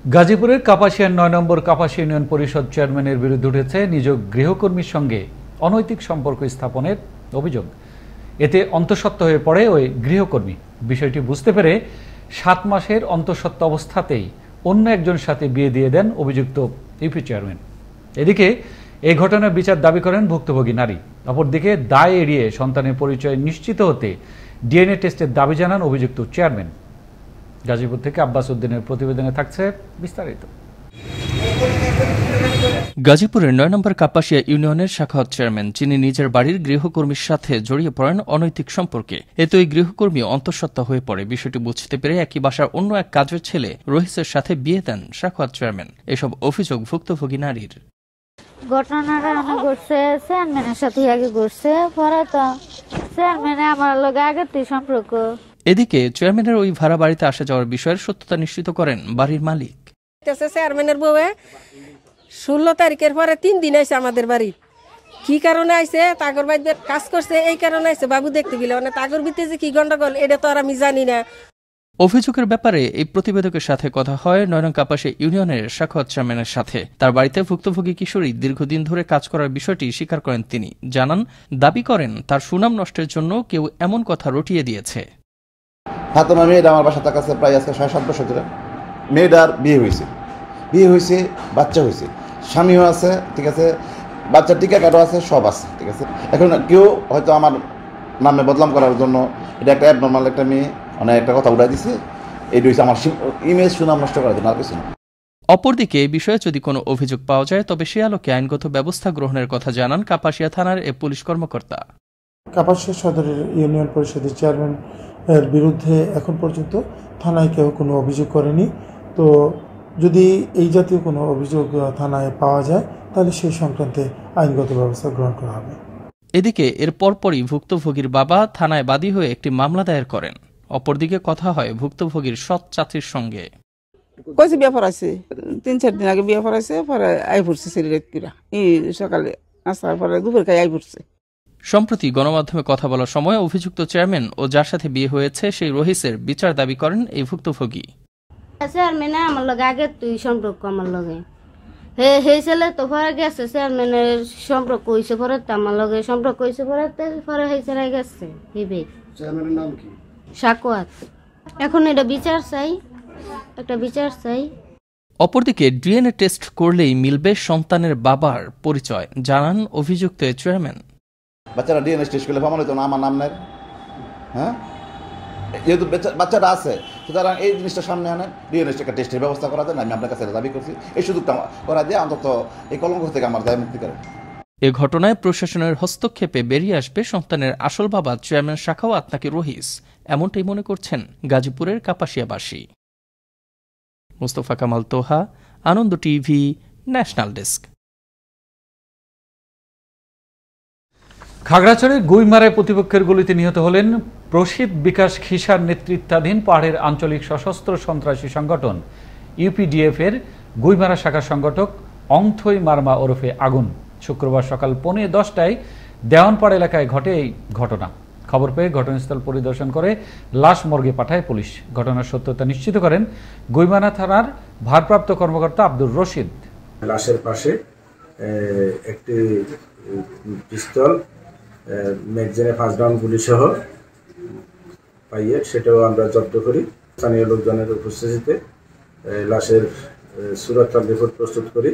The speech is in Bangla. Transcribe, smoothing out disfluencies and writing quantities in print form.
গাজীপুরের কাপাসিয়ার ৯ নম্বর কাপাসিয়া ইউনিয়ন পরিষদ চেয়ারম্যানের বিরুদ্ধে উঠেছে নিজ গৃহকর্মীর সঙ্গে অনৈতিক সম্পর্ক স্থাপনের অভিযোগ। এতে অন্তঃসত্ত্বা হয়ে পড়ে ওই গৃহকর্মী। বিষয়টি বুঝতে পেরে ৭ মাসের অন্তঃসত্ত্বা অবস্থাতেই অন্য একজনের সাথে বিয়ে দিয়ে দেন অভিযুক্ত ইউপি চেয়ারম্যান। এদিকে এই ঘটনার বিচার দাবি করেন ভুক্তভোগী নারী। অপরদিকে দায় এড়িয়ে সন্তানের পরিচয় নিশ্চিত হতে ডিএনএ টেস্টের দাবি জানান অভিযুক্ত চেয়ারম্যান। গাজীপুর থেকে আব্বাস উদ্দিনের প্রতিবেদনে থাকছে বিস্তারিত। গাজীপুরের ৯ নম্বর কাপাসিয়া ইউনিয়নের সাখাওয়াত চেয়ারম্যান, যিনি নিজের বাড়ির গৃহকর্মীর সাথে জড়িয়ে পড়েন অনৈতিক সম্পর্কে। এতে ওই গৃহকর্মী অন্তঃসত্ত্বা হয়ে পড়ে। বিষয়টি বুঝতে পেরে একই বাসার অন্য এক কাজের ছেলে রহিসের সাথে বিয়ে দেন সাখাওয়াত চেয়ারম্যান। এসব অভিযোগ ভুক্তভোগী নারীর। ঘটনাটা আমি করছে চেয়ারম্যানের সাথে আগে করছে, পরে তো চেয়ারম্যানে আমার লগে আগের থেকে সম্পর্ক। এদিকে চেয়ারম্যানের ওই ভাড়া বাড়িতে আসা যাওয়ার বিষয়ের সত্যতা নিশ্চিত করেন বাড়ির মালিক। চেয়ারম্যানের বউয়ে ১৬ তারিখের পরে ৩ দিন আইসে আমাদের বাড়ি। কি কারণে আইসে, তাগর বাড়িতে কাজ করছে, এই কারণে আইসে বাবু দেখতে গেলে, মানে তাগর ভিতরে যে কি গন্ডগোল এটা তো আর আমি জানি না। অভিযোগের ব্যাপারে এই প্রতিবেদকের সাথে কথা হয় ৯ নং কাপাসিয়া ইউনিয়নের সাখাওয়াত চেয়ারম্যানের সাথে। তার বাড়িতে ভুক্তভোগী কিশোরী দীর্ঘদিন ধরে কাজ করার বিষয়টি স্বীকার করেন তিনি। দাবি করেন তার সুনাম নষ্টের জন্য কেউ এমন কথা রটিয়ে দিয়েছে। ফাতেমা মেয়েটা আমার বাসার কাছে প্রায় আজকে ৬-৭ বছর ধরে। মেয়েটার বিয়ে হয়েছে, বাচ্চা হয়েছে, স্বামীও আছে, ঠিক আছে, বাচ্চার টিকা কাটো আছে, সব আছে, ঠিক আছে। এখন কেউ হয়তো আমার নামে বদনাম করার জন্য এটা একটা অ্যাবনর্মাল একটা মেয়ে অনেক একটা কথা উঠাই দিছে, এই হচ্ছে আমার ইমেজ সুনাম নষ্ট করার জন্য, আর কিছু না। অপরদিকে এই বিষয়ে যদি কোনো অভিযোগ পাওয়া যায় তবে সে আলোকে আইনগত ব্যবস্থা গ্রহণের কথা জানান কাপাসিয়া থানার এ পুলিশ কর্মকর্তা। কাপাসিয়া সদরের ইউনিয়ন পরিষদের চেয়ারম্যান এর বিরুদ্ধে এখন পর্যন্ত থানায় কেউ কোনো অভিযোগ করেনি। তো যদি এই জাতীয় কোনো অভিযোগ থানায় পাওয়া যায় তাহলে সেই সংক্রান্তে আইনগত ব্যবস্থা গ্রহণ করা হবে। এদিকে এর পরপরই ভুক্তভোগীর বাবা থানায় বাদী হয়ে একটি মামলা দায়ের করেন। অপরদিকে কথা হয় ভুক্তভোগীর সৎ চাচির সঙ্গে। কইছে বিয়ে পড়াইছে, ৩-৪ দিন আগে বিয়ে পড়াইছে, পরে আই পড়ছে সিগারেট কিরা, এই সকালে নাস্তার পরে দুপুর খাই আই পড়ছে। সম্প্রতি গণমাধ্যমে কথা বলার সময় অভিযুক্ত চেয়ারম্যান ও যার সাথে বিয়ে হয়েছে সেই রহিসের বিচার দাবি করেন এই ভুক্তভোগী। চেয়ারম্যানে আমার লগে আগে তুই সম্পর্ক, আমার লগে হয়েছিল তো পরে গেছে, চেয়ারম্যানের সম্পর্ক হয়েছে পরে, তো আমার লগে সম্পর্ক হয়েছে পরে, পরে হয়েছে গেছে। চেয়ারম্যানের নাম কি? সাখাওয়াত। এখন এটা বিচার চাই, একটা বিচার চাই। অপরদিকে ডিএনএ টেস্ট করলেই মিলবে সন্তানের বাবার পরিচয়, জানান অভিযুক্ত চেয়ারম্যান। বাচ্চারা ডিএনএ টেস্ট করলে প্রমাণিত না আমার নাম নেই, হ্যাঁ, যেহেতু বাচ্চাটা আছে সুতরাং এই জিনিসটা সামনে আনেন, ডিএনএ টেস্টের ব্যবস্থা করা যায় না। আমি আপনার কাছে দাবি করছি এই সুযোগটা করা দিয়ে অন্তত এই কলঙ্ক থেকে আমার দায় মুক্তি করেন। এ ঘটনায় প্রশাসনের হস্তক্ষেপে বেরিয়ে আসবে সন্তানের আসল বাবা চেয়ারম্যান সাখাওয়াত নাকি রহিস, এমনটাই মনে করছেন গাজীপুরের কাপাসিয়াবাসী। মুস্তফা কামাল তোহা, আনন্দ টিভি, ন্যাশনাল ডেস্ক। খাগড়াছড়ির গুইমারায় প্রতিপক্ষের গুলিতে নিহত হলেন প্রসিদ বিকাশ খিসার নেতৃত্বাধীন পাহাড়ের আঞ্চলিক সশস্ত্র সন্ত্রাসী সংগঠন ইউপিডিএফ এর গুইমারা শাখার সংগঠক অংথই মারমা ওরফে আগুন। শুক্রবার সকাল 10:15টায় দেওয়ানপাড়া এলাকায় ঘটে এই ঘটনা। খবর পেয়ে ঘটনাস্থল পরিদর্শন করে লাশ মর্গে পাঠায় পুলিশ। ঘটনার সত্যতা নিশ্চিত করেন গুইমারা থানার ভারপ্রাপ্ত কর্মকর্তা আব্দুর রশিদ। লাশের পাশে একটি পিস্তল, ম্যাগজিনে 5 রাউন্ড গুলি সহ পাইয়ে সেটাও আমরা জব্দ করি। স্থানীয় লোকজনের উপস্থিতিতে লাশের সুরক্ষা রিপোর্ট প্রস্তুত করি।